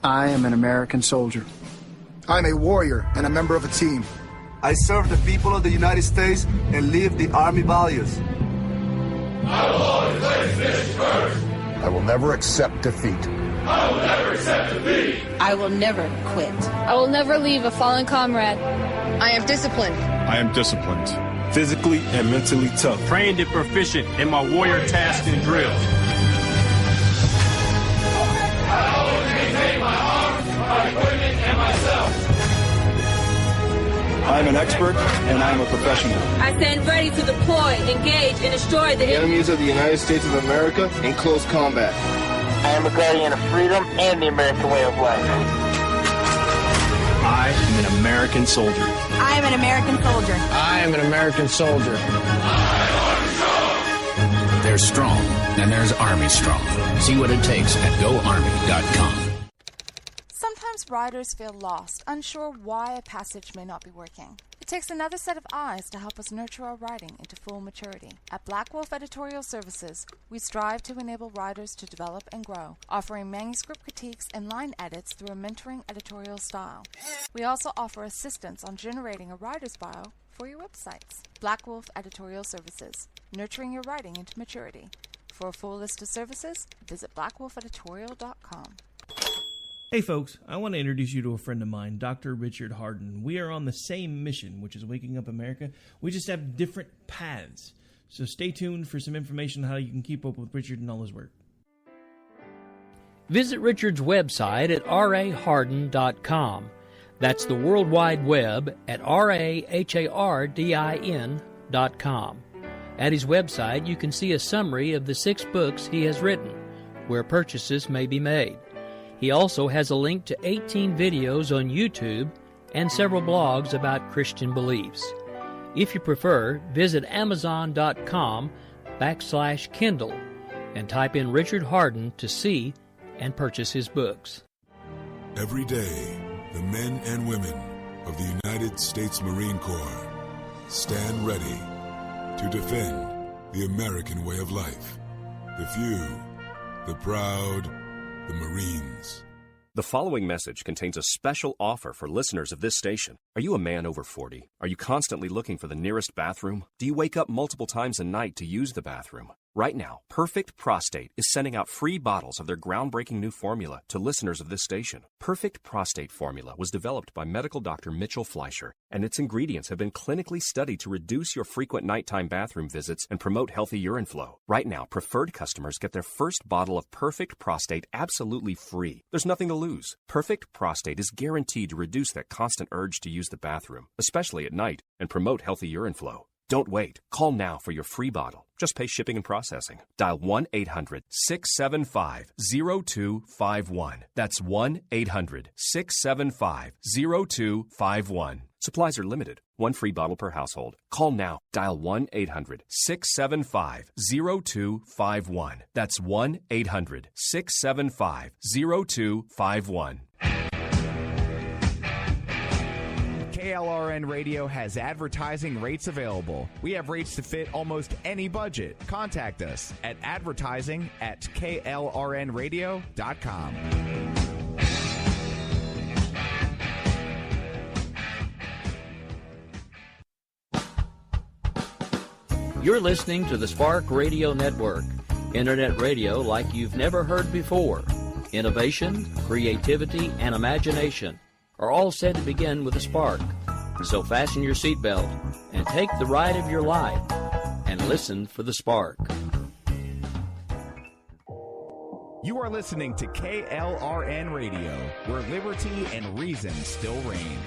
I am an American soldier. I'm a warrior and a member of a team. I serve the people of the United States and live the Army values. I will always place mission first. I will never accept defeat. I will never accept defeat. I will never quit. I will never leave a fallen comrade. I am disciplined. I am disciplined. Physically and mentally tough. Trained and proficient in my warrior tasks and drills. I always maintain my arms, my equipment, and myself. I am an expert and I am a professional. I stand ready to deploy, engage, and destroy the enemies of the United States of America in close combat. I am a guardian of freedom and the American way of life. I am an American soldier. I am an American soldier. I am an American soldier. There's strong, and there's Army Strong. See what it takes at GoArmy.com. Sometimes riders feel lost, unsure why a passage may not be working. It takes another set of eyes to help us nurture our writing into full maturity. At Black Wolf Editorial Services, we strive to enable writers to develop and grow, offering manuscript critiques and line edits through a mentoring editorial style. We also offer assistance on generating a writer's bio for your websites. Black Wolf Editorial Services, nurturing your writing into maturity. For a full list of services, visit blackwolfeditorial.com. Hey folks, I want to introduce you to a friend of mine, Dr. Richard Harden. We are on the same mission, which is waking up America. We just have different paths. So stay tuned for some information on how you can keep up with Richard and all his work. Visit Richard's website at rahardin.com. That's the World Wide Web at rahardin.com. At his website, you can see a summary of the 6 books he has written, where purchases may be made. He also has a link to 18 videos on YouTube and several blogs about Christian beliefs. If you prefer, visit Amazon.com/Kindle and type in Richard Harden to see and purchase his books. Every day, the men and women of the United States Marine Corps stand ready to defend the American way of life. The few, the proud, the Marines. The following message contains a special offer for listeners of this station. Are you a man over 40? Are you constantly looking for the nearest bathroom? Do you wake up multiple times a night to use the bathroom? Right now, Perfect Prostate is sending out free bottles of their groundbreaking new formula to listeners of this station. Perfect Prostate Formula was developed by medical doctor Mitchell Fleischer, and its ingredients have been clinically studied to reduce your frequent nighttime bathroom visits and promote healthy urine flow. Right now, preferred customers get their first bottle of Perfect Prostate absolutely free. There's nothing to lose. Perfect Prostate is guaranteed to reduce that constant urge to use the bathroom, especially at night, and promote healthy urine flow. Don't wait. Call now for your free bottle. Just pay shipping and processing. Dial 1-800-675-0251. That's 1-800-675-0251. Supplies are limited. One free bottle per household. Call now. Dial 1-800-675-0251. That's 1-800-675-0251. KLRN Radio has advertising rates available. We have rates to fit almost any budget. Contact us at advertising@klrnradio.com. You're listening to the Spark Radio Network, internet radio like you've never heard before. Innovation, creativity, and imagination are all said to begin with a spark. So fasten your seatbelt and take the ride of your life and listen for the spark. You are listening to KLRN Radio, where liberty and reason still reign.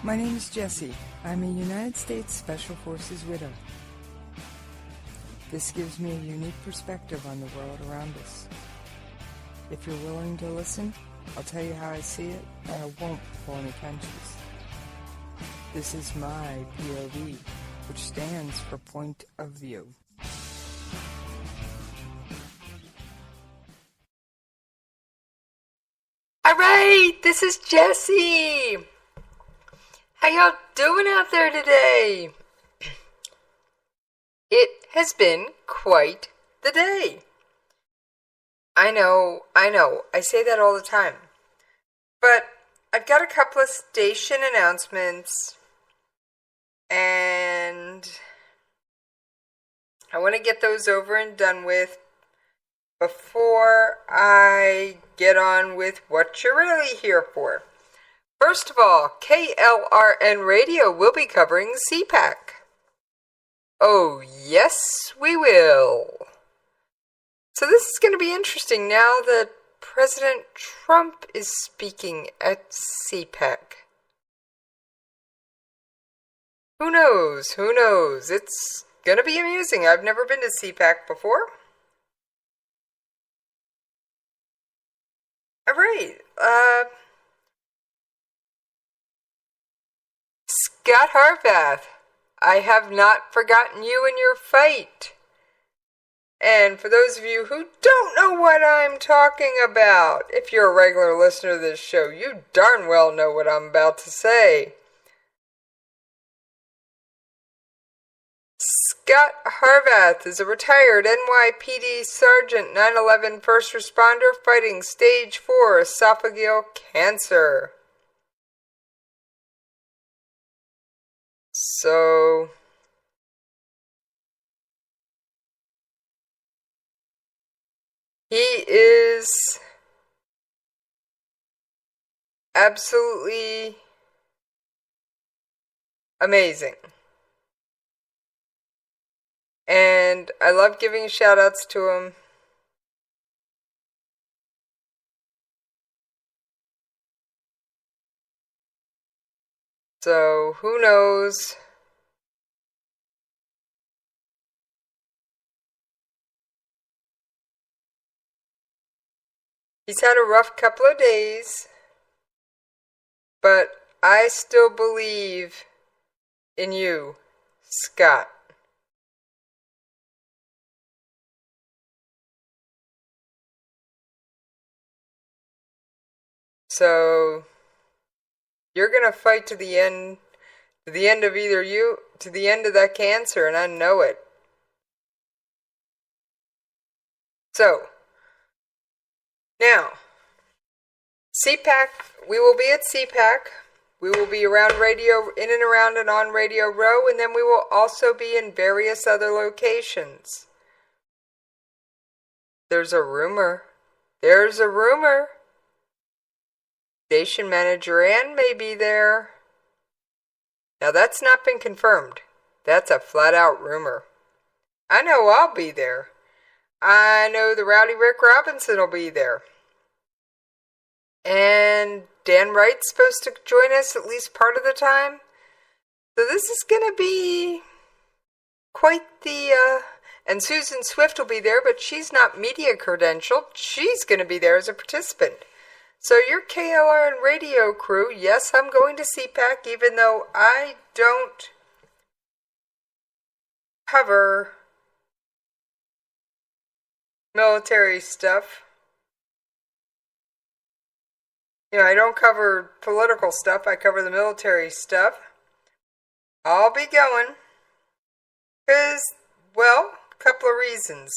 My name is Jessie. I'm a United States Special Forces widow. This gives me a unique perspective on the world around us. If you're willing to listen, I'll tell you how I see it, and I won't pull any punches. This is my POV, which stands for point of view. Alright, this is Jessie. How y'all doing out there today? It has been quite the day. I know. I say that all the time. But I've got a couple of station announcements, and I want to get those over and done with before I get on with what you're really here for. First of all, KLRN Radio will be covering CPAC. Oh, yes, we will. So this is going to be interesting now that President Trump is speaking at CPAC. Who knows? It's going to be amusing. I've never been to CPAC before. All right. Scott Harvath, I have not forgotten you and your fight. And for those of you who don't know what I'm talking about, if you're a regular listener to this show, you darn well know what I'm about to say. Scott Harvath is a retired NYPD Sergeant 9/11 first responder fighting stage 4 esophageal cancer. So he is absolutely amazing. And I love giving shout outs to him. So, who knows? He's had a rough couple of days, but I still believe in you, Scott. So, you're going to fight to the end of the end of that cancer, and I know it. So, now, CPAC, we will be at CPAC. We will be around radio, in and around and on Radio Row, and then we will also be in various other locations. There's a rumor. Station manager Ann may be there. Now that's not been confirmed. That's a flat out rumor. I know I'll be there. I know the Rowdy Rick Robinson will be there. And Dan Wright's supposed to join us at least part of the time. So this is going to be quite the... And Susan Swift will be there, but she's not media credentialed. She's going to be there as a participant. So your KLRN Radio crew, yes, I'm going to CPAC, even though I don't cover military stuff. You know, I don't cover political stuff, I cover the military stuff. I'll be going. Because, well, a couple of reasons.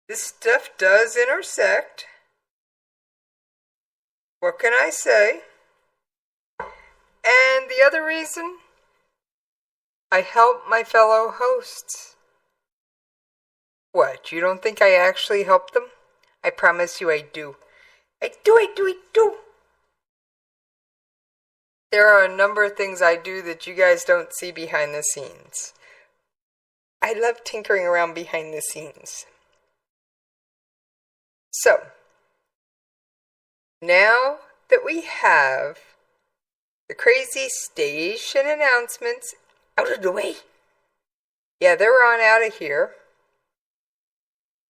This stuff does intersect. What can I say? And the other reason, I help my fellow hosts. What, you don't think I actually help them? I promise you I do. I do. There are a number of things I do that you guys don't see behind the scenes. I love tinkering around behind the scenes. So, now that we have the crazy station announcements out of the way. Yeah, they're on out of here.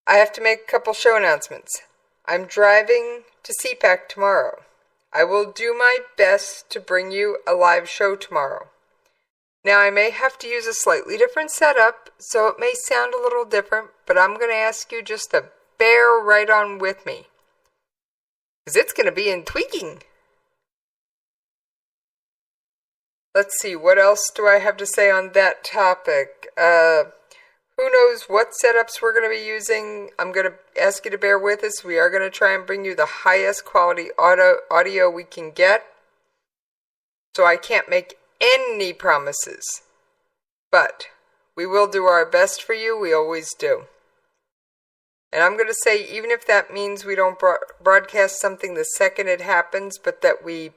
I have to make a couple show announcements. I'm driving to CPAC tomorrow. I will do my best to bring you a live show tomorrow. Now, I may have to use a slightly different setup, so it may sound a little different, but I'm going to ask you just to bear right on with me. Because it's going to be in tweaking. Let's see, what else do I have to say on that topic? Who knows what setups we're going to be using? I'm going to ask you to bear with us. We are going to try and bring you the highest quality audio we can get. So I can't make any promises. But we will do our best for you. We always do. And I'm going to say, even if that means we don't broadcast something the second it happens, but that we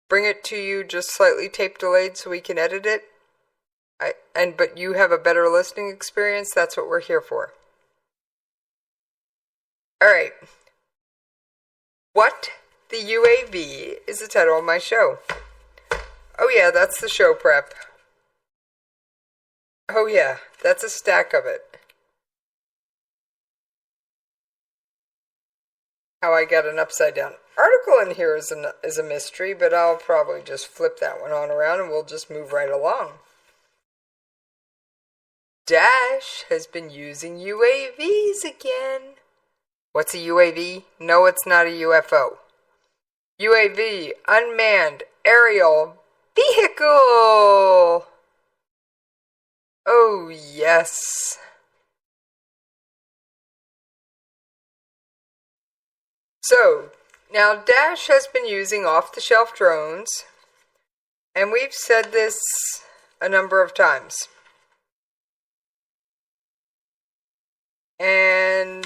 bring it to you just slightly tape delayed so we can edit it, but you have a better listening experience, that's what we're here for. Alright. What the UAV is the title of my show. Oh yeah, that's the show prep. Oh yeah, that's a stack of it. How I got an upside down article in here is a mystery, but I'll probably just flip that one on around and we'll just move right along. Dash has been using UAVs again. What's a UAV? No, it's not a UFO. UAV, unmanned aerial vehicle. Oh, yes. So, now Dash has been using off-the-shelf drones, and we've said this a number of times. And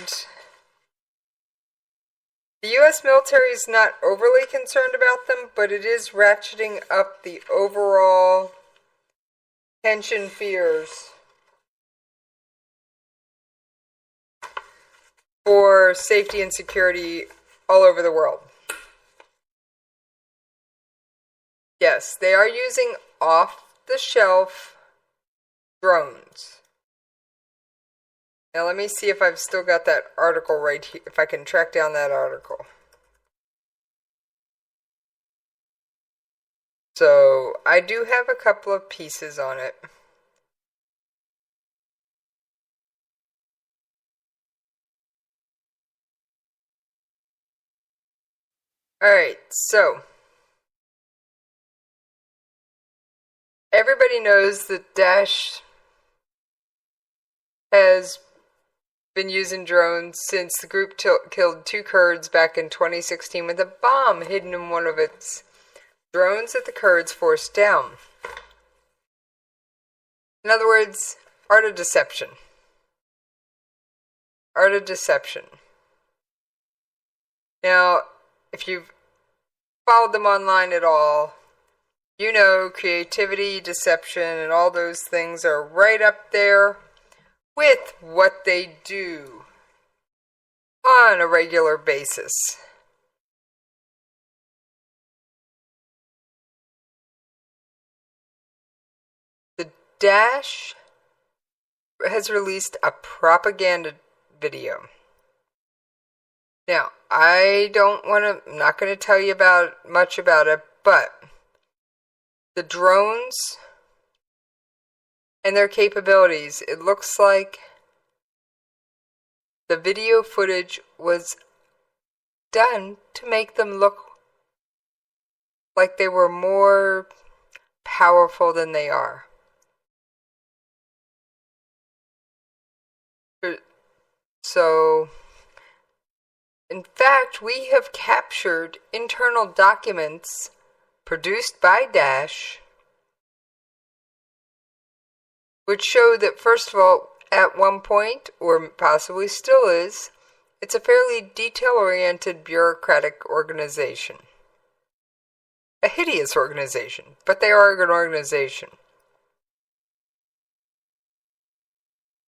the U.S. military is not overly concerned about them, but it is ratcheting up the overall tension fears for safety and security all over the world. Yes, they are using off-the-shelf drones. Now let me see if I've still got that article right here, if I can track down that article. So, I do have a couple of pieces on it. Alright, so everybody knows that Dash has been using drones since the group killed 2 Kurds back in 2016 with a bomb hidden in one of its drones that the Kurds forced down. In other words, art of deception. Art of deception. Now, if you've followed them online at all, you know creativity, deception, and all those things are right up there with what they do on a regular basis. The Dash has released a propaganda video. Now, I'm not going to tell you much about it, but the drones and their capabilities, it looks like the video footage was done to make them look like they were more powerful than they are. So, in fact, we have captured internal documents produced by Dash which show that, first of all, at one point, or possibly still is, it's a fairly detail-oriented bureaucratic organization. A hideous organization, but they are an organization.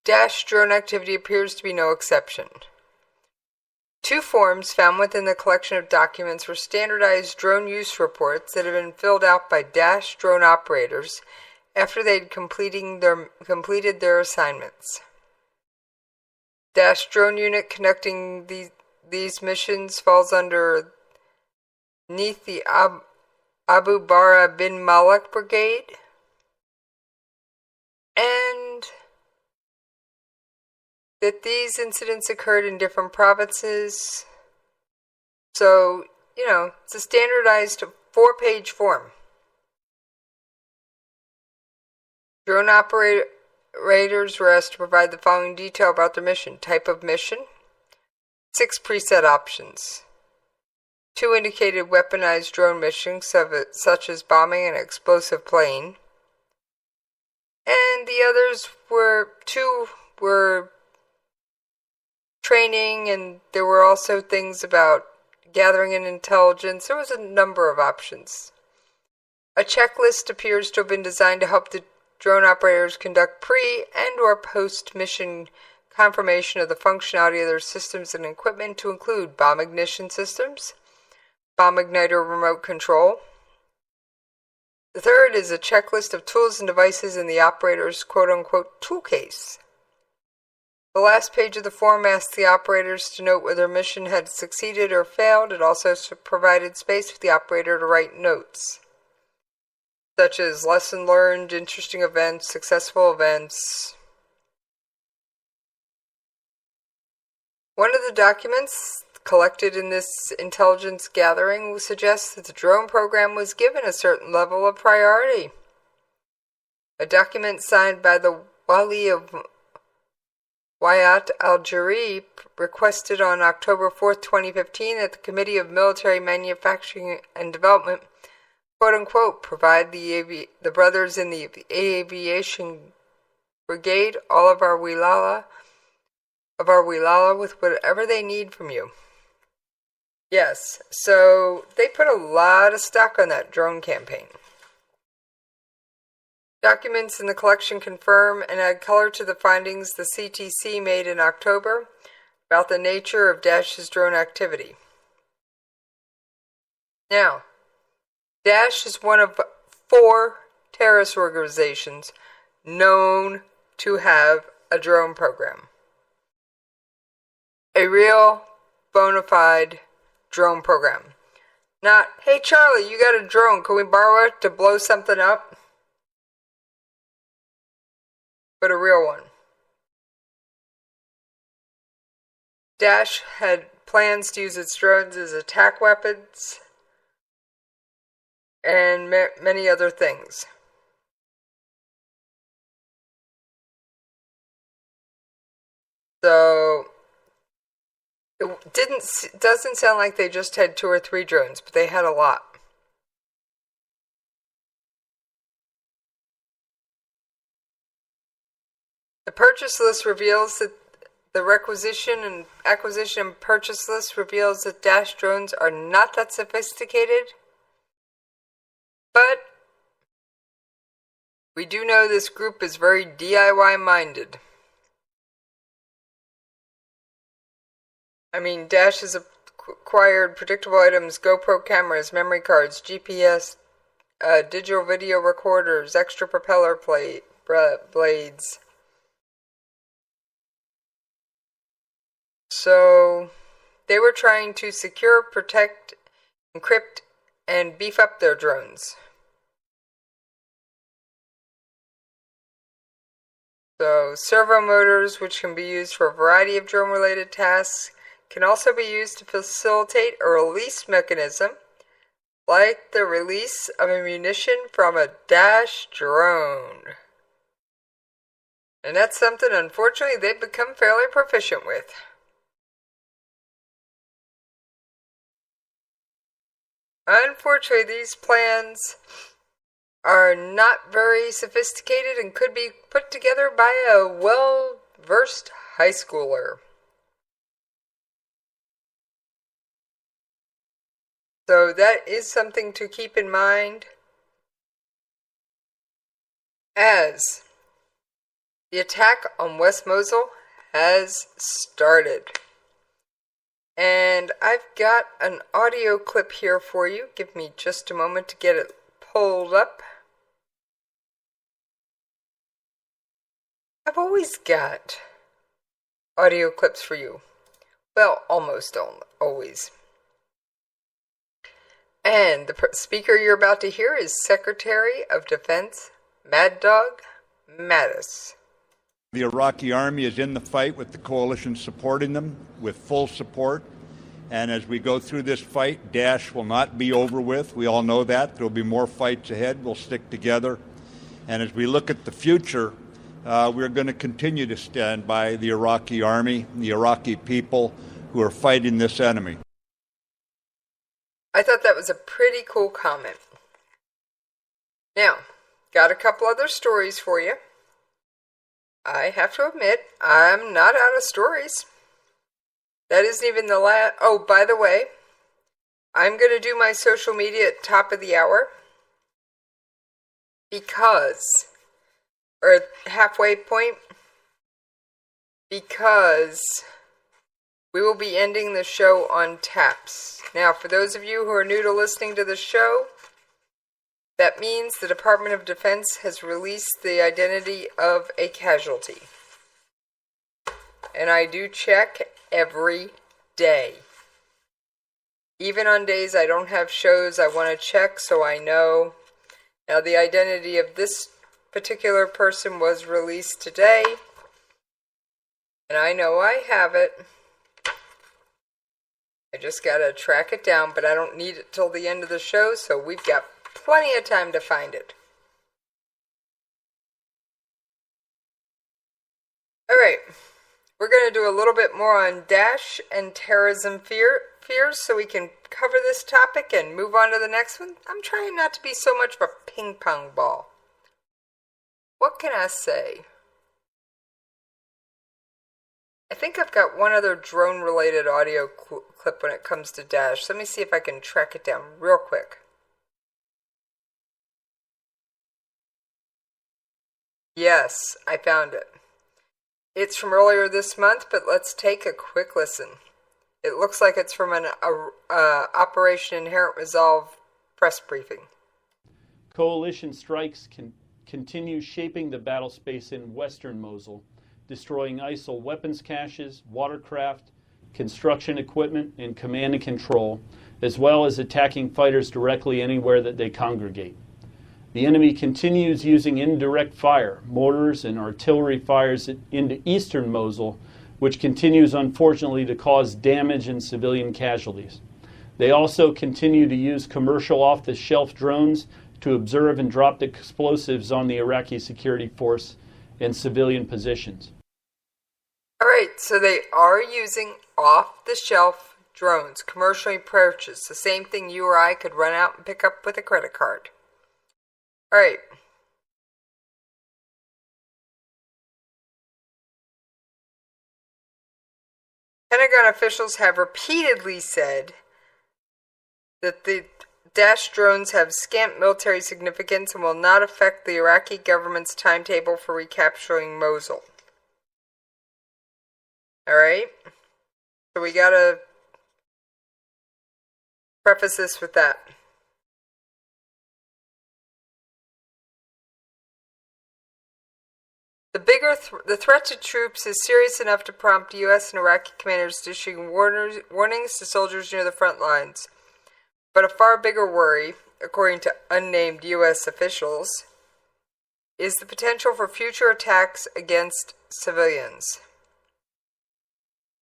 Dash drone activity appears to be no exception. 2 forms found within the collection of documents were standardized drone use reports that have been filled out by Dash drone operators after they'd completed their assignments. Dash drone unit conducting these missions falls underneath the Abu Bara bin Malik Brigade, and that these incidents occurred in different provinces. So, it's a standardized 4-page form. Drone Raiders were asked to provide the following detail about their mission. Type of mission, 6 preset options. 2 indicated weaponized drone missions, such as bombing an explosive plane. And the others were 2 were training, and there were also things about gathering an intelligence. There was a number of options. A checklist appears to have been designed to help the drone operators conduct pre- and or post-mission confirmation of the functionality of their systems and equipment, to include bomb ignition systems, bomb igniter remote control. The third is a checklist of tools and devices in the operator's quote-unquote tool case. The last page of the form asked the operators to note whether their mission had succeeded or failed. It also provided space for the operator to write notes, such as lesson learned, interesting events, successful events. One of the documents collected in this intelligence gathering suggests that the drone program was given a certain level of priority. A document signed by the Wali of Wayat al-Jari requested on October 4, 2015, that the Committee of Military Manufacturing and Development, quote-unquote, provide the brothers in the aviation brigade, all of our wilala with whatever they need from you. Yes, so they put a lot of stock on that drone campaign. Documents in the collection confirm and add color to the findings the CTC made in October about the nature of Daesh's drone activity. Now, Daesh is one of 4 terrorist organizations known to have a drone program. A real, bona fide drone program. Not, hey Charlie, you got a drone, can we borrow it to blow something up? But a real one. Daesh had plans to use its drones as attack weapons and many other things. So it doesn't sound like they just had 2 or 3 drones, but they had a lot. The purchase list reveals that the requisition and acquisition and purchase list reveals that Daesh drones are not that sophisticated, but we do know this group is very DIY minded. I mean, Daesh has acquired predictable items, GoPro cameras, memory cards, GPS, digital video recorders, extra propeller blades. So they were trying to secure, protect, encrypt, and beef up their drones. So servo motors, which can be used for a variety of drone-related tasks, can also be used to facilitate a release mechanism, like the release of ammunition from a Daesh drone. And that's something, unfortunately, they've become fairly proficient with. Unfortunately, these plans are not very sophisticated and could be put together by a well-versed high schooler. So that is something to keep in mind as the attack on West Mosul has started. And I've got an audio clip here for you. Give me just a moment to get it pulled up. I've always got audio clips for you. Well, almost always. And the speaker you're about to hear is Secretary of Defense Mad Dog Mattis. The Iraqi army is in the fight with the coalition supporting them with full support. And as we go through this fight, Daesh will not be over with. We all know that. There will be more fights ahead. We'll stick together. And as we look at the future, we're going to continue to stand by the Iraqi army, the Iraqi people who are fighting this enemy. I thought that was a pretty cool comment. Now, got a couple other stories for you. I have to admit, I'm not out of stories. That isn't even the last... Oh, by the way, I'm going to do my social media at top of the hour. Because... or halfway point. Because... we will be ending the show on taps. Now, for those of you who are new to listening to the show, that means the Department of Defense has released the identity of a casualty. And I do check every day. Even on days I don't have shows, I want to check so I know. Now, the identity of this particular person was released today. And I know I have it. I just gotta track it down, but I don't need it till the end of the show, so we've got plenty of time to find it. Alright, we're gonna do a little bit more on Daesh and terrorism fears so we can cover this topic and move on to the next one. I'm trying not to be so much of a ping pong ball. What can I say? I think I've got one other drone-related audio clip when it comes to Daesh. Let me see if I can track it down real quick. Yes, I found it. It's from earlier this month, but let's take a quick listen. It looks like it's from an Operation Inherent Resolve press briefing. Coalition strikes continue shaping the battle space in western Mosul, destroying ISIL weapons caches, watercraft, construction equipment, and command and control, as well as attacking fighters directly anywhere that they congregate. The enemy continues using indirect fire, mortars, and artillery fires into eastern Mosul, which continues unfortunately to cause damage and civilian casualties. They also continue to use commercial off-the-shelf drones to observe and drop explosives on the Iraqi security force and civilian positions. Alright, so they are using off-the-shelf drones, commercially purchased, the same thing you or I could run out and pick up with a credit card. Alright. Pentagon officials have repeatedly said that the Daesh drones have scant military significance and will not affect the Iraqi government's timetable for recapturing Mosul. Alright? So we gotta preface this with that. The threat to troops is serious enough to prompt U.S. and Iraqi commanders to issue warnings to soldiers near the front lines. But a far bigger worry, according to unnamed U.S. officials, is the potential for future attacks against civilians.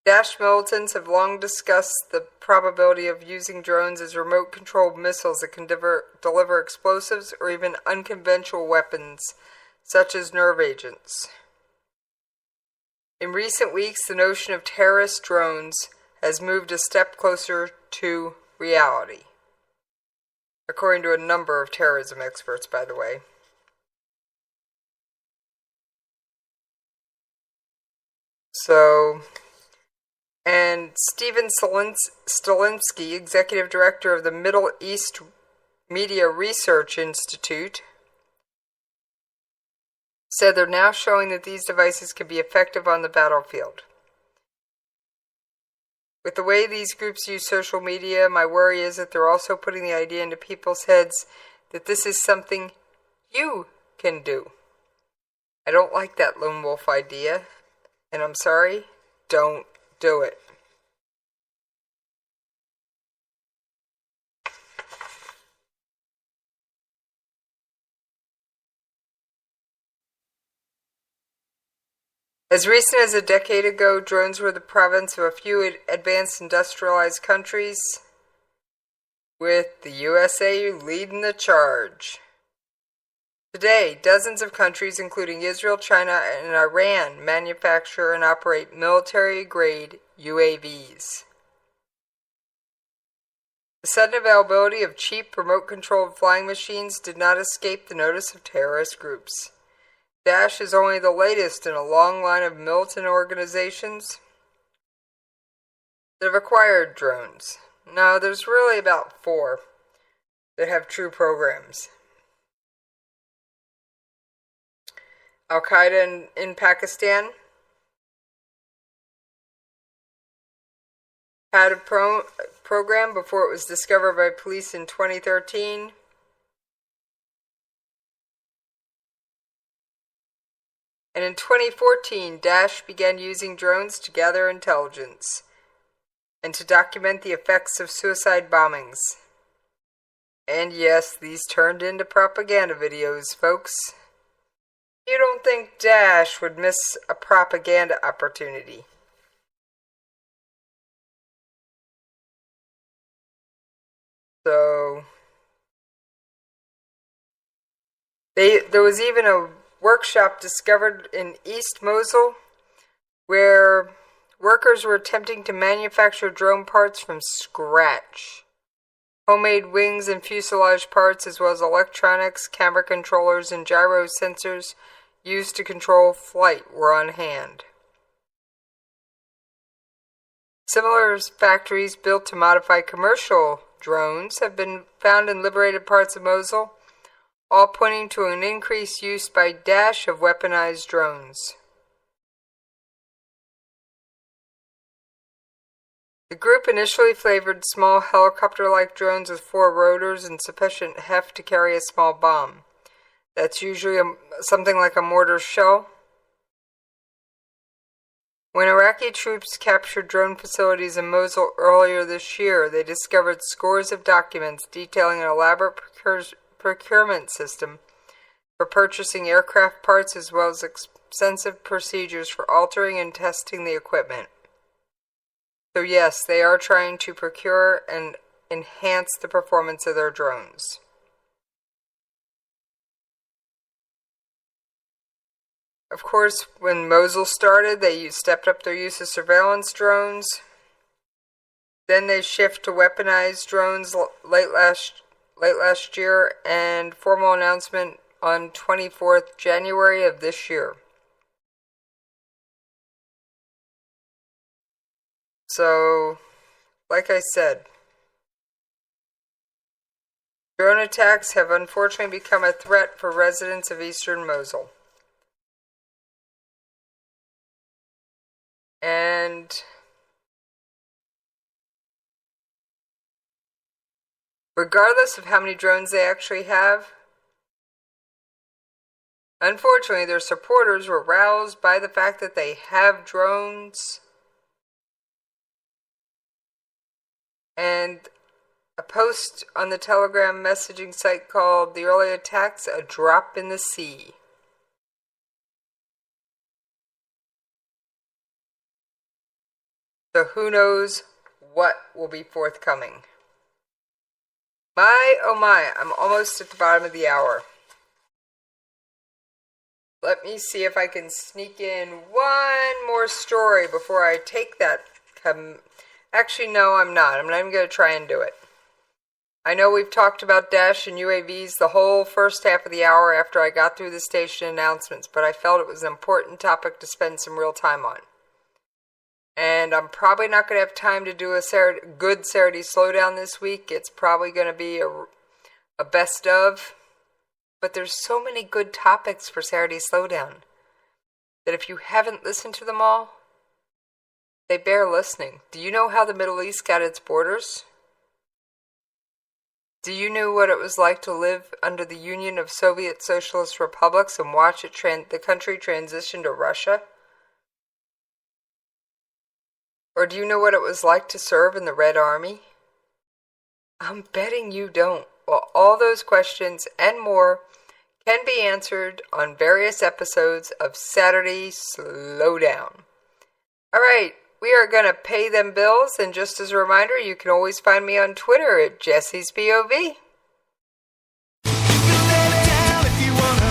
Daesh militants have long discussed the probability of using drones as remote-controlled missiles that can deliver explosives or even unconventional weapons, such as nerve agents. In recent weeks, the notion of terrorist drones has moved a step closer to reality, according to a number of terrorism experts, by the way. So, and Stephen Stalinsky, executive director of the Middle East Media Research Institute, said they're now showing that these devices can be effective on the battlefield. With the way these groups use social media, my worry is that they're also putting the idea into people's heads that this is something you can do. I don't like that lone wolf idea, and I'm sorry, don't do it. As recent as a decade ago, drones were the province of a few advanced industrialized countries, with the USA leading the charge. Today, dozens of countries, including Israel, China, and Iran, manufacture and operate military-grade UAVs. The sudden availability of cheap, remote-controlled flying machines did not escape the notice of terrorist groups. Daesh is only the latest in a long line of militant organizations that have acquired drones. No, there's really about 4 that have true programs. Al-Qaeda in Pakistan had a program before it was discovered by police in 2013. And in 2014, Daesh began using drones to gather intelligence and to document the effects of suicide bombings. And yes, these turned into propaganda videos, folks. You don't think Daesh would miss a propaganda opportunity? So, there was even a workshop discovered in East Mosul where workers were attempting to manufacture drone parts from scratch. Homemade wings and fuselage parts, as well as electronics, camera controllers, and gyro sensors used to control flight, were on hand. Similar factories built to modify commercial drones have been found in liberated parts of Mosul, all pointing to an increased use by Daesh of weaponized drones. The group initially flavored small helicopter-like drones with 4 rotors and sufficient heft to carry a small bomb. That's usually something like a mortar shell. When Iraqi troops captured drone facilities in Mosul earlier this year, they discovered scores of documents detailing an elaborate procurement system for purchasing aircraft parts, as well as extensive procedures for altering and testing the equipment. So yes, they are trying to procure and enhance the performance of their drones. Of course, when Mosul started, they stepped up their use of surveillance drones. Then they shift to weaponized drones late last year, and formal announcement on 24th January of this year. So, like I said, drone attacks have unfortunately become a threat for residents of eastern Mosul. And regardless of how many drones they actually have, unfortunately their supporters were roused by the fact that they have drones. And a post on the Telegram messaging site called "The Early Attacks a Drop in the Sea." So who knows what will be forthcoming. My, oh my, I'm almost at the bottom of the hour. Let me see if I can sneak in one more story before I take that. Actually, no, I'm not. I'm not even going to try and do it. I know we've talked about Daesh and UAVs the whole first half of the hour after I got through the station announcements, but I felt it was an important topic to spend some real time on. And I'm probably not going to have time to do a good Saturday Slowdown this week. It's probably going to be a best of. But there's so many good topics for Saturday Slowdown that if you haven't listened to them all, they bear listening. Do you know how the Middle East got its borders? Do you know what it was like to live under the Union of Soviet Socialist Republics and watch the country transition to Russia? Or do you know what it was like to serve in the Red Army? I'm betting you don't. Well, all those questions and more can be answered on various episodes of Saturday Slowdown. All right, we are going to pay them bills, and just as a reminder, you can always find me on Twitter at Jessie's POV. You can let it down if you wanna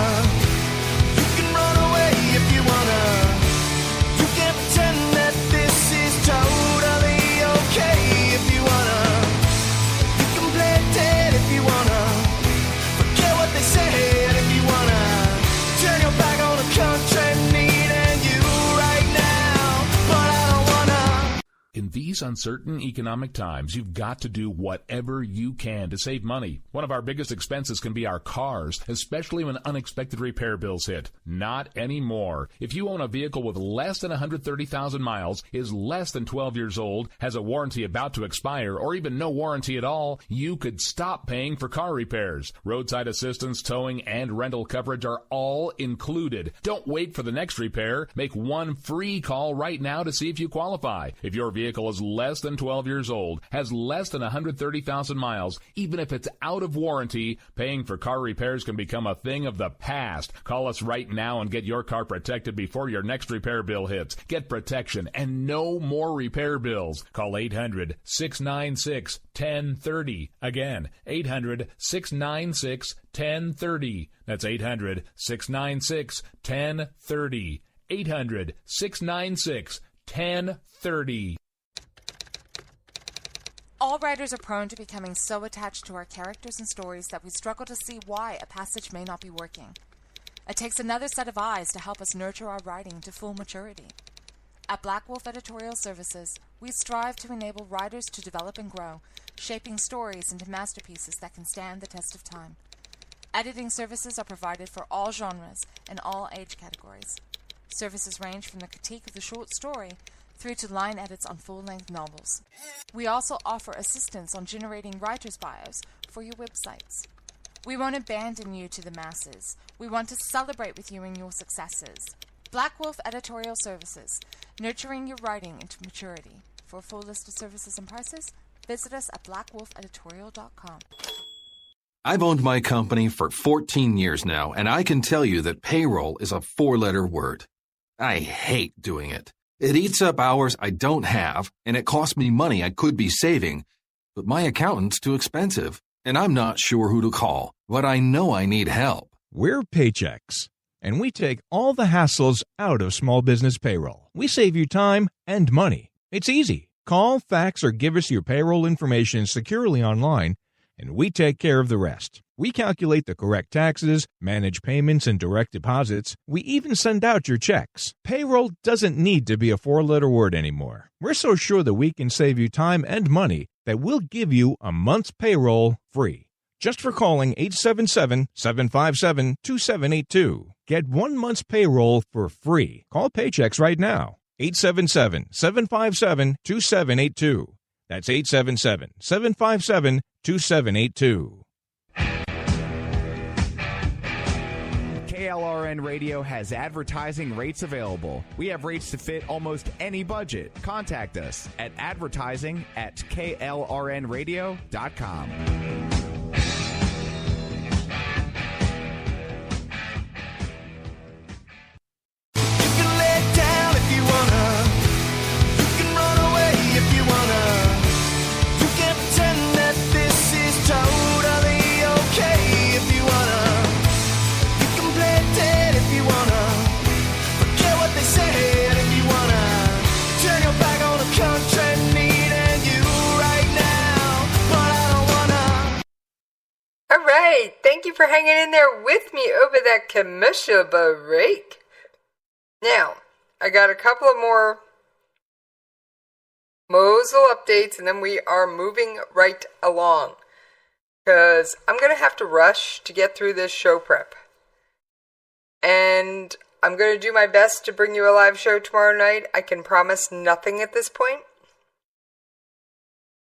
In these uncertain economic times, you've got to do whatever you can to save money. One of our biggest expenses can be our cars, especially when unexpected repair bills hit. Not anymore. If you own a vehicle with less than 130,000 miles, is less than 12 years old, has a warranty about to expire, or even no warranty at all, you could stop paying for car repairs. Roadside assistance, towing, and rental coverage are all included. Don't wait for the next repair. Make one free call right now to see if you qualify. If your vehicle is less than 12 years old, has less than 130,000 miles, even if it's out of warranty, paying for car repairs can become a thing of the past. Call us right now and get your car protected before your next repair bill hits. Get protection and no more repair bills. Call 800-696-1030. Again, 800-696-1030. That's 800-696-1030. 800-696-1030. All writers are prone to becoming so attached to our characters and stories that we struggle to see why a passage may not be working. It takes another set of eyes to help us nurture our writing to full maturity. At Black Wolf Editorial Services, we strive to enable writers to develop and grow, shaping stories into masterpieces that can stand the test of time. Editing services are provided for all genres and all age categories. Services range from the critique of the short story through to line edits on full-length novels. We also offer assistance on generating writers' bios for your websites. We won't abandon you to the masses. We want to celebrate with you in your successes. Black Wolf Editorial Services, nurturing your writing into maturity. For a full list of services and prices, visit us at blackwolfeditorial.com. I've owned my company for 14 years now, and I can tell you that payroll is a 4-letter word. I hate doing it. It eats up hours I don't have, and it costs me money I could be saving. But my accountant's too expensive, and I'm not sure who to call, but I know I need help. We're Paychex, and we take all the hassles out of small business payroll. We save you time and money. It's easy. Call, fax, or give us your payroll information securely online, and we take care of the rest. We calculate the correct taxes, manage payments and direct deposits. We even send out your checks. Payroll doesn't need to be a 4-letter word anymore. We're so sure that we can save you time and money that we'll give you a month's payroll free. Just for calling 877-757-2782. Get 1 month's payroll for free. Call Paychex right now. 877-757-2782. That's 877-757-2782. KLRN Radio has advertising rates available. We have rates to fit almost any budget. Contact us at advertising@klrnradio.com. Thank you for hanging in there with me over that commercial break. Now, I got a couple of more Mosul updates, and then we are moving right along, because I'm going to have to rush to get through this show prep. And I'm going to do my best to bring you a live show tomorrow night. I can promise nothing at this point,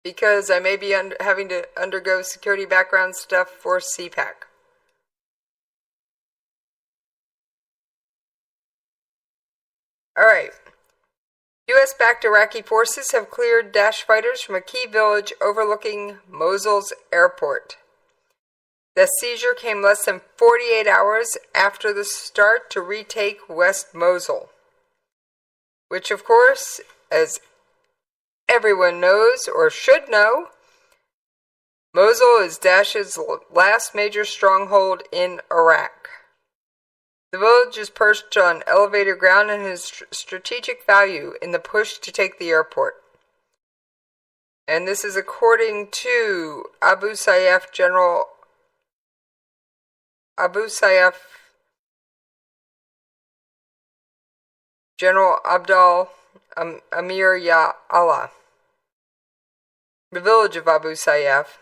because I may be having to undergo security background stuff for CPAC. Alright. U.S.-backed Iraqi forces have cleared Daesh fighters from a key village overlooking Mosul's airport. The seizure came less than 48 hours after the start to retake West Mosul, which, of course, as everyone knows, or should know, Mosul is Daesh's last major stronghold in Iraq. The village is perched on elevated ground and has strategic value in the push to take the airport. And this is according to Abu Sayyaf General Abdal Amir Ya Allah. village of Abu Sayyaf.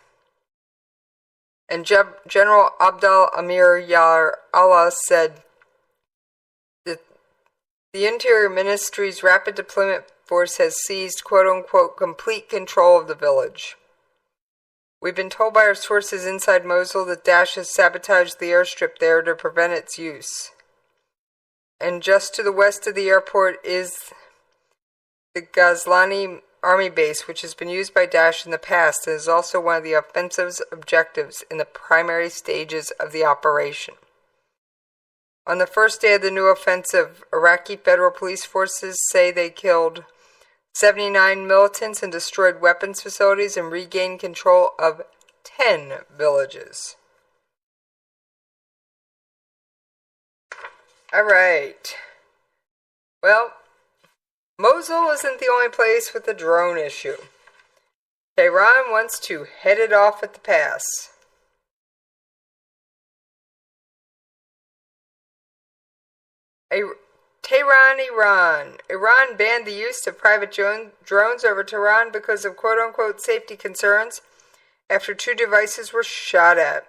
And General Abdel Amir Yar Allah said that the Interior Ministry's Rapid Deployment Force has seized, quote-unquote, complete control of the village. We've been told by our sources inside Mosul that Daesh has sabotaged the airstrip there to prevent its use. And just to the west of the airport is the Ghazlani Army base, which has been used by Daesh in the past and is also one of the offensive's objectives in the primary stages of the operation. On the first day of the new offensive, Iraqi federal police forces say they killed 79 militants and destroyed weapons facilities and regained control of 10 villages. Alright. Well, Mosul isn't the only place with a drone issue. Tehran wants to head it off at the pass. Tehran, Iran. Iran banned the use of private drones over Tehran because of quote-unquote safety concerns after 2 devices were shot at.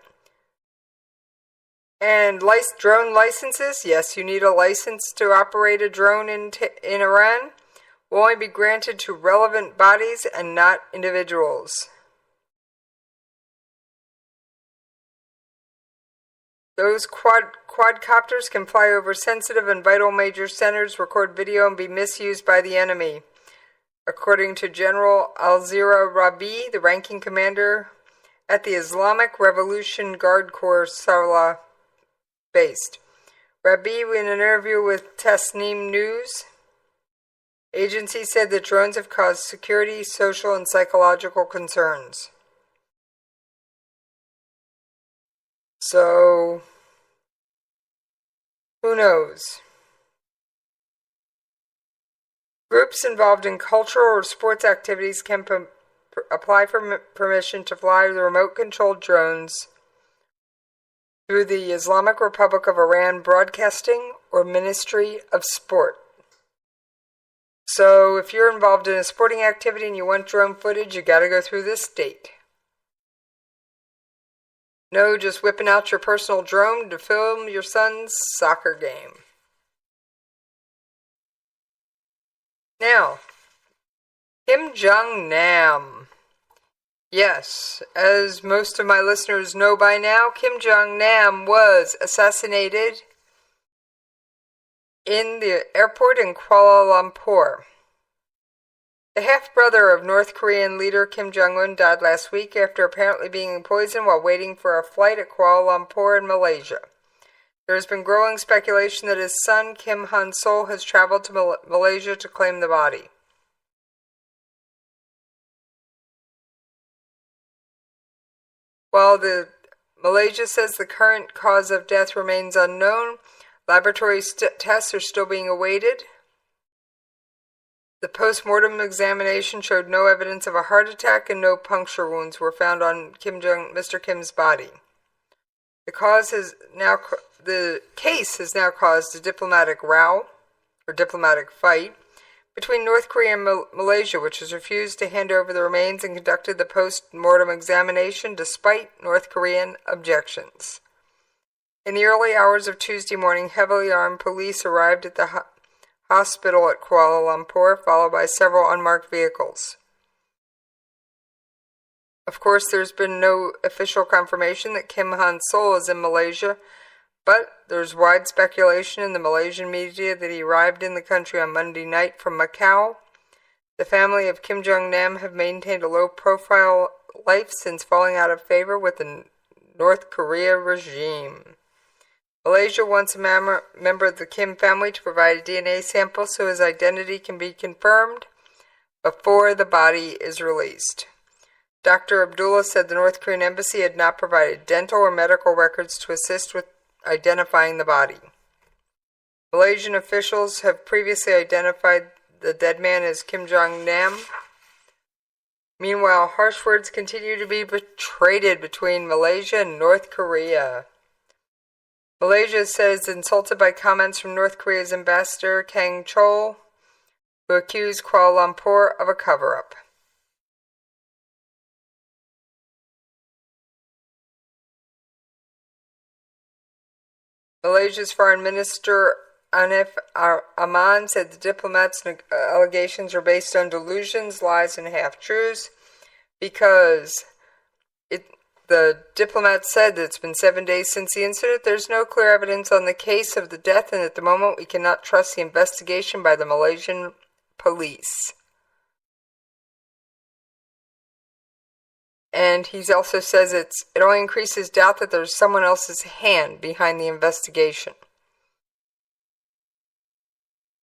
And drone licenses, yes, you need a license to operate a drone in Iran, will only be granted to relevant bodies and not individuals. Those quadcopters can fly over sensitive and vital major centers, record video, and be misused by the enemy, according to General Alzira Rabi, the ranking commander at the Islamic Revolution Guard Corps Sarla based. Rabi, in an interview with Tasnim News agency, said that drones have caused security, social, and psychological concerns. So, who knows? Groups involved in cultural or sports activities can apply for permission to fly the remote-controlled drones through the Islamic Republic of Iran Broadcasting or Ministry of Sport. So if you're involved in a sporting activity and you want drone footage, you gotta go through this state. No, just whipping out your personal drone to film your son's soccer game. Now, Kim Jong-nam. Yes, as most of my listeners know by now, Kim Jong-nam was assassinated in the airport in Kuala Lumpur. The half-brother of North Korean leader Kim Jong-un died last week after apparently being poisoned while waiting for a flight at Kuala Lumpur in Malaysia. There has been growing speculation that his son, Kim Han-sol, has traveled to Malaysia to claim the body. While Malaysia says the current cause of death remains unknown, laboratory tests are still being awaited. The post-mortem examination showed no evidence of a heart attack and no puncture wounds were found on Mr. Kim's body. The case has now caused a diplomatic row, or diplomatic fight, between North Korea and Malaysia, which has refused to hand over the remains and conducted the post-mortem examination despite North Korean objections. In the early hours of Tuesday morning, heavily armed police arrived at the hospital at Kuala Lumpur, followed by several unmarked vehicles. Of course, there's been no official confirmation that Kim Han-sol is in Malaysia, but there's wide speculation in the Malaysian media that he arrived in the country on Monday night from Macau. The family of Kim Jong-nam have maintained a low-profile life since falling out of favor with the North Korea regime. Malaysia wants a member of the Kim family to provide a DNA sample so his identity can be confirmed before the body is released. Dr. Abdullah said the North Korean embassy had not provided dental or medical records to assist with identifying the body. Malaysian officials have previously identified the dead man as Kim Jong-nam. Meanwhile, harsh words continue to be traded between Malaysia and North Korea. Malaysia says it's insulted by comments from North Korea's ambassador Kang Chol, who accused Kuala Lumpur of a cover-up. Malaysia's Foreign Minister Anif Aman said the diplomats' allegations are based on delusions, lies, and half-truths because the diplomat said that it's been 7 days since the incident. There's no clear evidence on the case of the death, and at the moment we cannot trust the investigation by the Malaysian police. And he also says it only increases doubt that there's someone else's hand behind the investigation.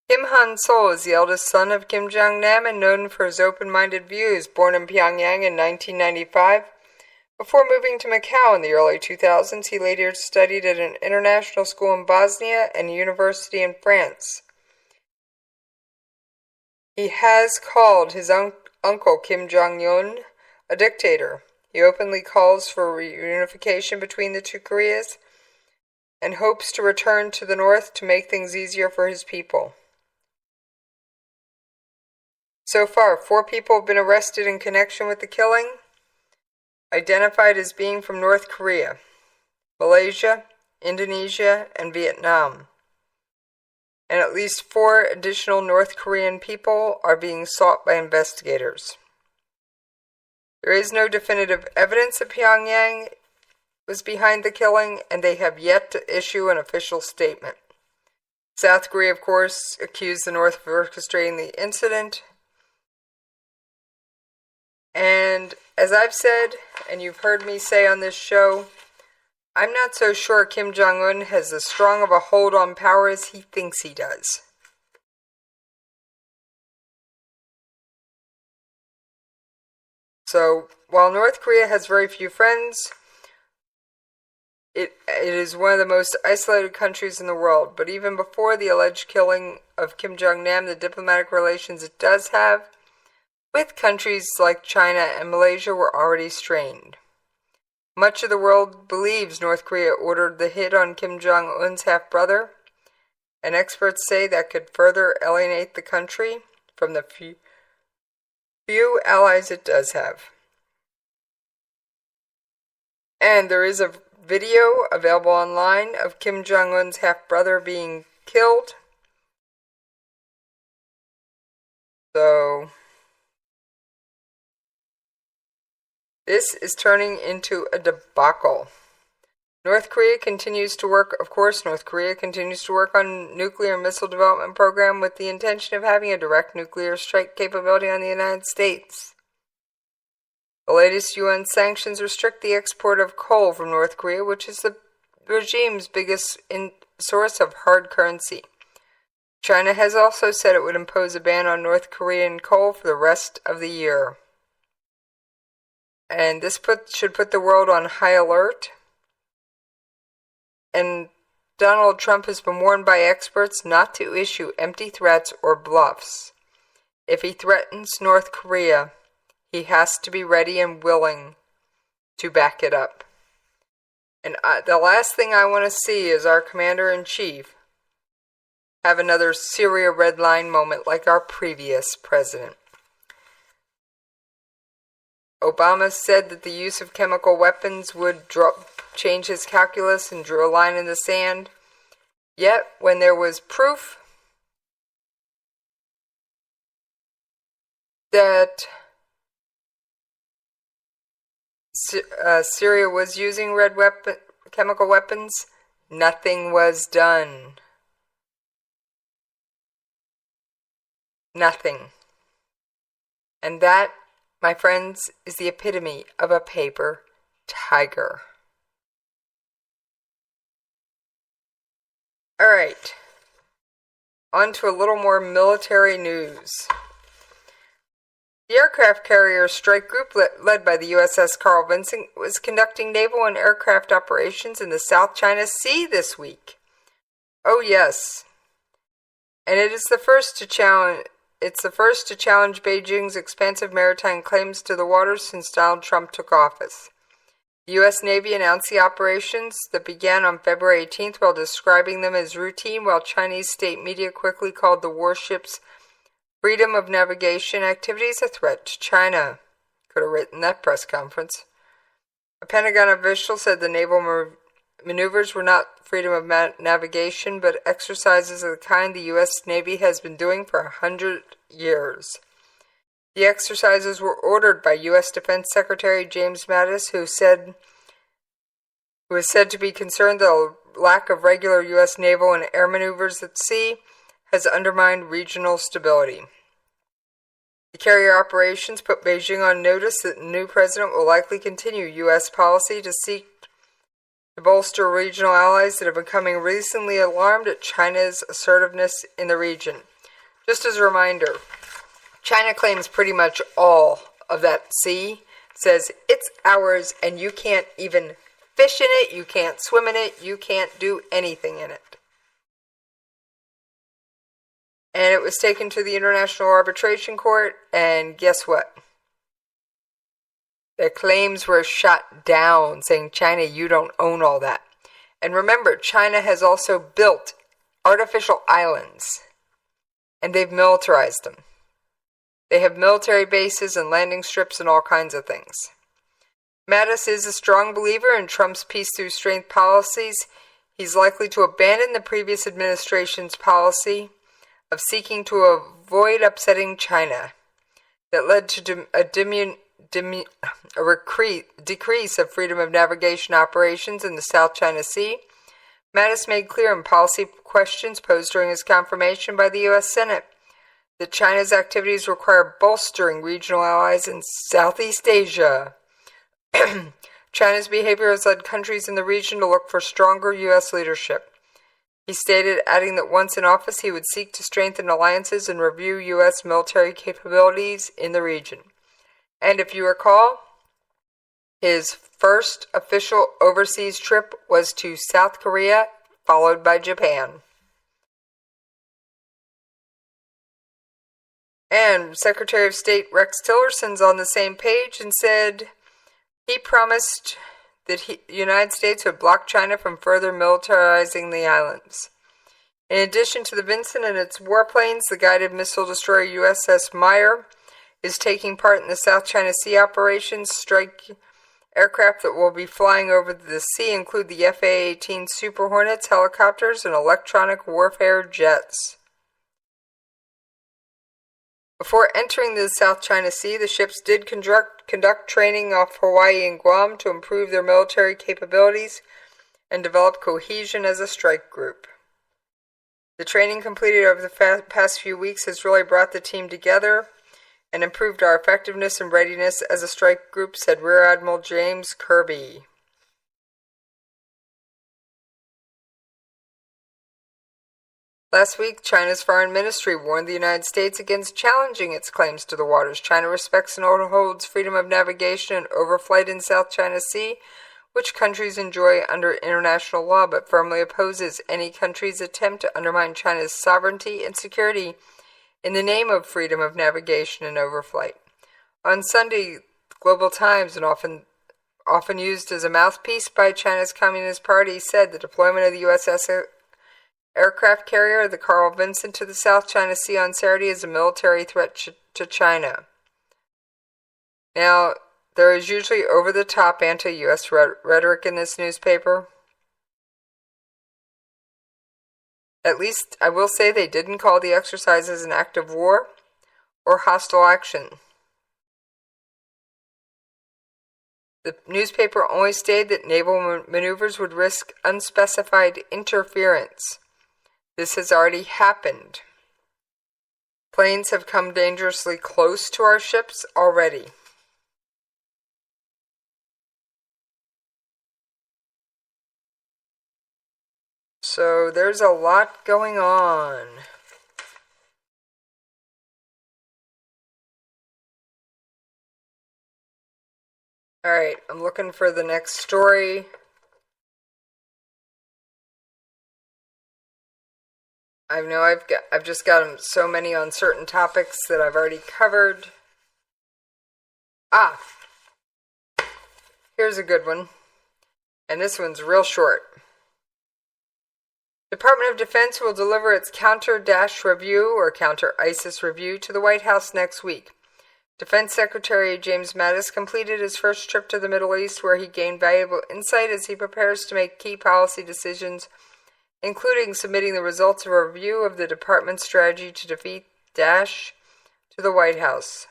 Kim Han-sol is the eldest son of Kim Jong-nam and known for his open-minded views. Born in Pyongyang in 1995, before moving to Macau in the early 2000s, he later studied at an international school in Bosnia and a university in France. He has called his uncle Kim Jong-un a dictator. He openly calls for reunification between the two Koreas and hopes to return to the north to make things easier for his people. So far, 4 people have been arrested in connection with the killing, identified as being from North Korea, Malaysia, Indonesia, and Vietnam. And at least 4 additional North Korean people are being sought by investigators. There is no definitive evidence that Pyongyang was behind the killing, and they have yet to issue an official statement. South Korea, of course, accused the North of orchestrating the incident. And as I've said, and you've heard me say on this show, I'm not so sure Kim Jong-un has as strong of a hold on power as he thinks he does. So, while North Korea has very few friends, it is one of the most isolated countries in the world. But even before the alleged killing of Kim Jong-nam, the diplomatic relations it does have with countries like China and Malaysia were already strained. Much of the world believes North Korea ordered the hit on Kim Jong-un's half-brother, and experts say that could further alienate the country from the few allies it does have. And there is a video available online of Kim Jong-un's half-brother being killed. So this is turning into a debacle. North Korea continues to work on nuclear missile development program with the intention of having a direct nuclear strike capability on the United States. The latest UN sanctions restrict the export of coal from North Korea, which is the regime's biggest source of hard currency. China has also said it would impose a ban on North Korean coal for the rest of the year. And this should put the world on high alert. And Donald Trump has been warned by experts not to issue empty threats or bluffs. If he threatens North Korea, he has to be ready and willing to back it up. And the last thing I want to see is our commander-in-chief have another Syria red line moment like our previous president. Obama said that the use of chemical weapons would change his calculus and drew a line in the sand. Yet, when there was proof that Syria was using chemical weapons, nothing was done. Nothing. And that, my friends, is the epitome of a paper tiger. Alright, on to a little more military news. The aircraft carrier strike group led by the USS Carl Vinson was conducting naval and aircraft operations in the South China Sea this week. Oh yes, and it's the first to challenge Beijing's expansive maritime claims to the waters since Donald Trump took office. The U.S. Navy announced the operations that began on February 18th while describing them as routine, while Chinese state media quickly called the warship's freedom of navigation activities a threat to China. Could have written that press conference. A Pentagon official said the naval maneuvers were not freedom of navigation, but exercises of the kind the U.S. Navy has been doing for 100 years. The exercises were ordered by U.S. Defense Secretary James Mattis, who is said to be concerned that a lack of regular U.S. naval and air maneuvers at sea has undermined regional stability. The carrier operations put Beijing on notice that the new president will likely continue U.S. policy to seek to bolster regional allies that are becoming recently alarmed at China's assertiveness in the region. Just as a reminder, China claims pretty much all of that sea, says it's ours and you can't even fish in it, you can't swim in it, you can't do anything in it. And it was taken to the International Arbitration Court, and guess what? Their claims were shot down, saying, China, you don't own all that. And remember, China has also built artificial islands, and they've militarized them. They have military bases and landing strips and all kinds of things. Mattis is a strong believer in Trump's peace through strength policies. He's likely to abandon the previous administration's policy of seeking to avoid upsetting China that led to a decrease of freedom of navigation operations in the South China Sea. Mattis made clear in policy questions posed during his confirmation by the U.S. Senate that China's activities require bolstering regional allies in Southeast Asia. China's behavior has led countries in the region to look for stronger U.S. leadership. He stated, adding that once in office he would seek to strengthen alliances and review U.S. military capabilities in the region. And if you recall, his first official overseas trip was to South Korea, followed by Japan. And Secretary of State Rex Tillerson's on the same page and said he promised that the United States would block China from further militarizing the islands. In addition to the Vincent and its warplanes, the guided missile destroyer USS Meyer is taking part in the South China Sea operations. Strike aircraft that will be flying over the sea include the FA-18 Super Hornets helicopters and electronic warfare jets. Before entering the South China Sea, the ships did conduct training off Hawaii and Guam to improve their military capabilities and develop cohesion as a strike group. The training completed over the past few weeks has really brought the team together and improved our effectiveness and readiness as a strike group, said Rear Admiral James Kirby. Last week, China's foreign ministry warned the United States against challenging its claims to the waters. China respects and holds freedom of navigation and overflight in South China Sea, which countries enjoy under international law, but firmly opposes any country's attempt to undermine China's sovereignty and security in the name of freedom of navigation and overflight. On Sunday, Global Times, and often used as a mouthpiece by China's Communist Party, said the deployment of the USS aircraft carrier, the Carl Vinson, to the South China Sea on Saturday is a military threat to China. Now, there is usually over-the-top anti-U.S. rhetoric in this newspaper. At least, I will say they didn't call the exercises an act of war or hostile action. The newspaper only stated that naval maneuvers would risk unspecified interference. This has already happened. Planes have come dangerously close to our ships already. So there's a lot going on. Alright, I'm looking for the next story. I know I've just got so many on certain topics that I've already covered. Here's a good one. And this one's real short. Department of Defense will deliver its counter-Daesh review or counter-ISIS review to the White House next week. Defense Secretary James Mattis completed his first trip to the Middle East, where he gained valuable insight as he prepares to make key policy decisions, including submitting the results of a review of the department's strategy to defeat Daesh to the White House.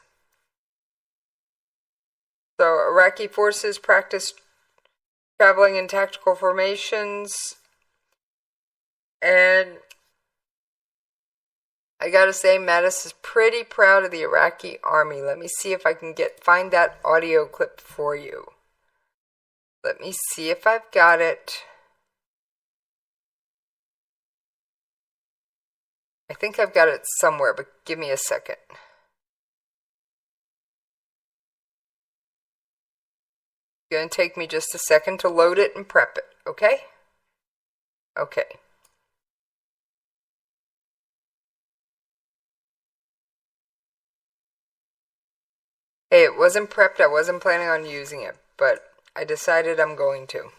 So, Iraqi forces practice traveling in tactical formations, and I gotta say, Mattis is pretty proud of the Iraqi army. Let me see if I can find that audio clip for you. Let me see if I've got it. I think I've got it somewhere, but give me a second. It's gonna take me just a second to load it and prep it, okay? Okay. Hey, it wasn't prepped. I wasn't planning on using it, but I decided I'm going to.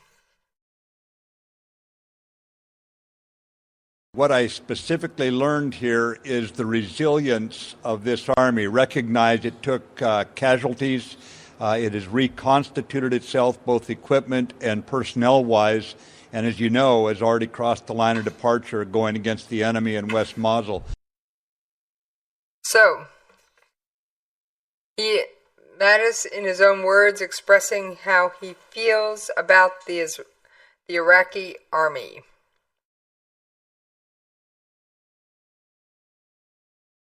What I specifically learned here is the resilience of this army. Recognize it took casualties. It has reconstituted itself, both equipment and personnel-wise, and as you know, has already crossed the line of departure going against the enemy in West Mosul. So, Mattis, in his own words, expressing how he feels about the Iraqi army.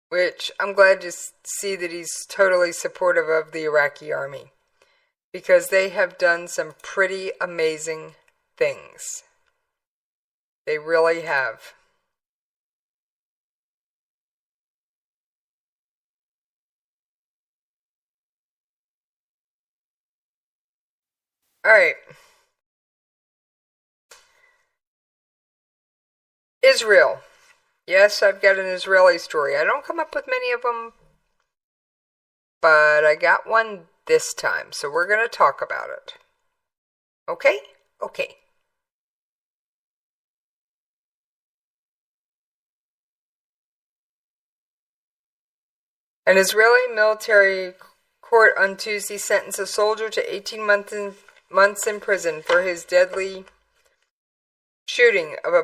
Which I'm glad to see that he's totally supportive of the Iraqi army, because they have done some pretty amazing things. They really have. All right. Israel. Yes, I've got an Israeli story. I don't come up with many of them, but I got one this time, so we're going to talk about it. Okay? Okay. An Israeli military court on Tuesday sentenced a soldier to 18 months in prison for his deadly shooting of a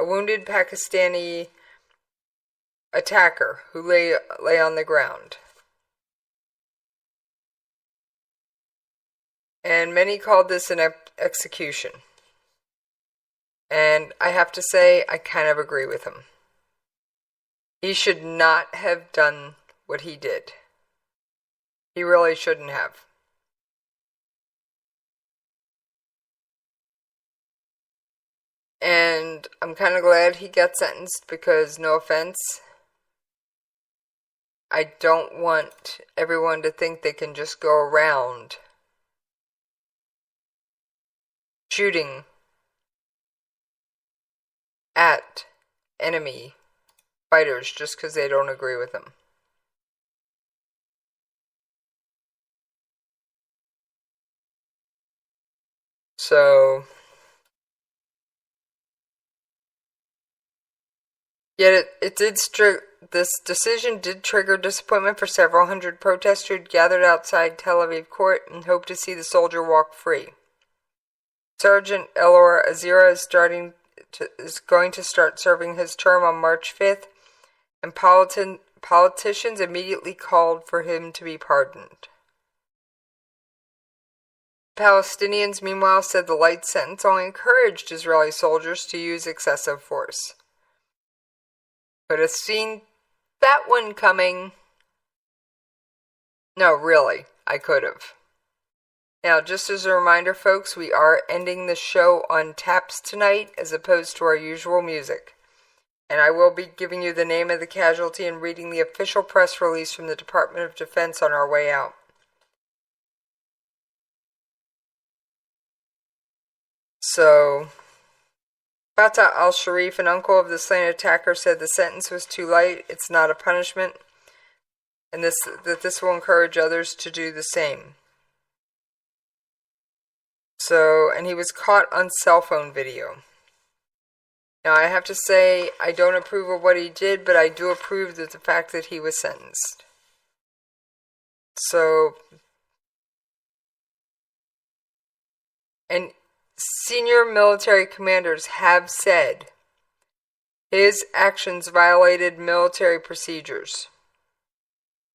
wounded Pakistani attacker who lay on the ground. And many called this an execution. And I have to say, I kind of agree with him. He should not have done what he did. He really shouldn't have. And I'm kind of glad he got sentenced because, no offense, I don't want everyone to think they can just go around shooting at enemy fighters just because they don't agree with them. So, yet this decision did trigger disappointment for several hundred protesters who had gathered outside Tel Aviv court and hoped to see the soldier walk free. Sergeant Elor Azira is going to start serving his term on March 5th, and politicians immediately called for him to be pardoned. Palestinians, meanwhile, said the light sentence only encouraged Israeli soldiers to use excessive force. Could have seen that one coming. No, really, I could have. Now, just as a reminder, folks, we are ending the show on taps tonight as opposed to our usual music. And I will be giving you the name of the casualty and reading the official press release from the Department of Defense on our way out. So, Fatah al-Sharif, an uncle of the slain attacker, said the sentence was too light, it's not a punishment, and that this will encourage others to do the same. So, and he was caught on cell phone video. Now, I have to say, I don't approve of what he did, but I do approve of the fact that he was sentenced. So, and senior military commanders have said his actions violated military procedures.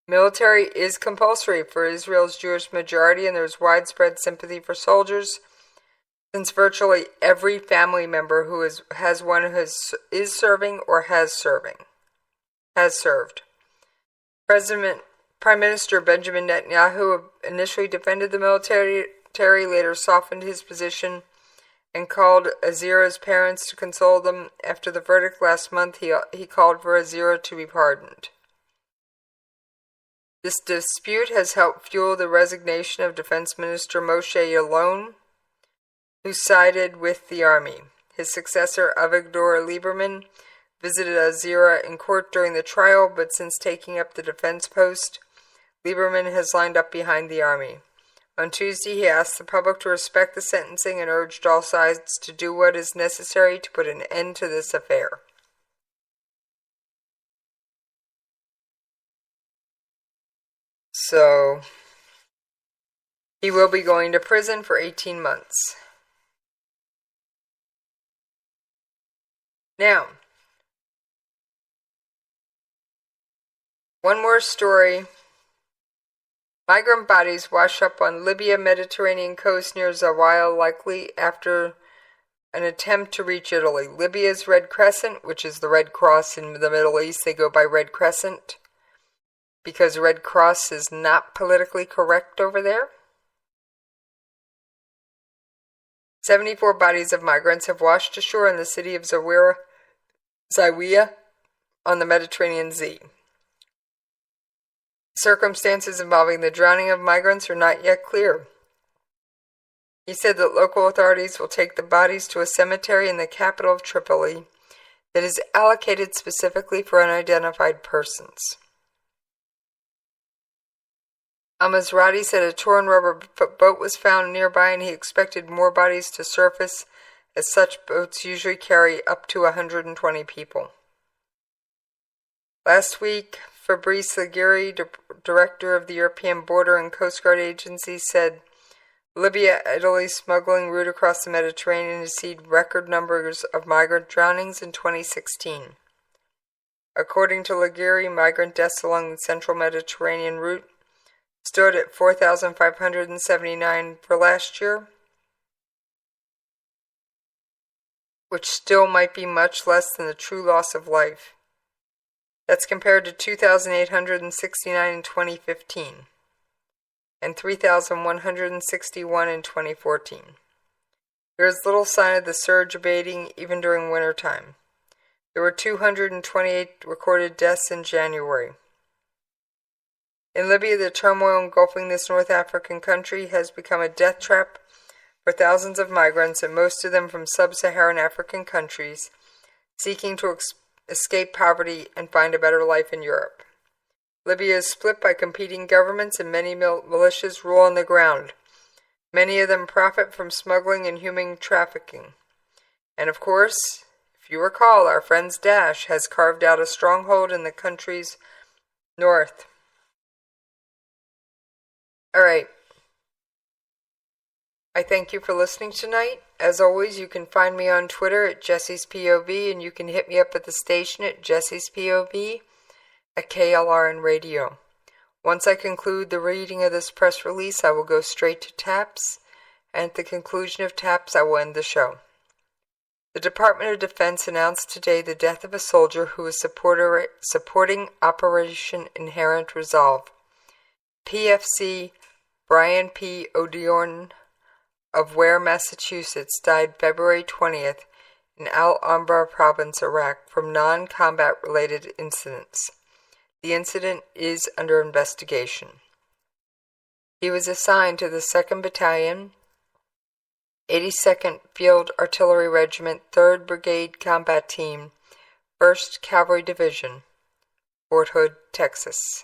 Military is compulsory for Israel's Jewish majority, and there's widespread sympathy for soldiers, since virtually every family member who is serving or has served. Prime Minister Benjamin Netanyahu initially defended the military, later softened his position and called Azira's parents to console them. After the verdict last month, he called for Azira to be pardoned. This dispute has helped fuel the resignation of Defense Minister Moshe Yaalon, who sided with the army. His successor, Avigdor Lieberman, visited Azira in court during the trial, but since taking up the defense post, Lieberman has lined up behind the army. On Tuesday, he asked the public to respect the sentencing and urged all sides to do what is necessary to put an end to this affair. So, he will be going to prison for 18 months. Now, one more story. Migrant bodies wash up on Libya Mediterranean coast near Zawiya, likely after an attempt to reach Italy. Libya's Red Crescent, which is the Red Cross in the Middle East, they go by Red Crescent because Red Cross is not politically correct over there. 74 bodies of migrants have washed ashore in the city of Zawiya on the Mediterranean Sea. Circumstances involving the drowning of migrants are not yet clear. He said that local authorities will take the bodies to a cemetery in the capital of Tripoli that is allocated specifically for unidentified persons. Al-Mazrati said a torn rubber boat was found nearby and he expected more bodies to surface, as such boats usually carry up to 120 people. Last week, Fabrice Laguirre, director of the European Border and Coast Guard Agency, said Libya-Italy smuggling route across the Mediterranean has seen record numbers of migrant drownings in 2016. According to Laguirre, migrant deaths along the central Mediterranean route stood at 4,579 for last year, which still might be much less than the true loss of life. That's compared to 2,869 in 2015 and 3,161 in 2014. There is little sign of the surge abating even during wintertime. There were 228 recorded deaths in January. In Libya, the turmoil engulfing this North African country has become a death trap for thousands of migrants, and most of them from sub-Saharan African countries, seeking to escape poverty and find a better life in Europe. Libya is split by competing governments and many militias rule on the ground. Many of them profit from smuggling and human trafficking. And of course, if you recall, our friend's Daesh has carved out a stronghold in the country's north. Alright. I thank you for listening tonight. As always, you can find me on Twitter at Jessie's POV, and you can hit me up at the station at Jessie's POV at KLRNRadio. Once I conclude the reading of this press release, I will go straight to taps, and at the conclusion of taps, I will end the show. The Department of Defense announced today the death of a soldier who was supporting Operation Inherent Resolve. PFC Brian P. O'Diorn of Ware, Massachusetts, died February 20th in Al-Anbar province, Iraq, from non-combat related incidents. The incident is under investigation. He was assigned to the 2nd Battalion, 82nd Field Artillery Regiment, 3rd Brigade Combat Team, 1st Cavalry Division, Fort Hood, Texas.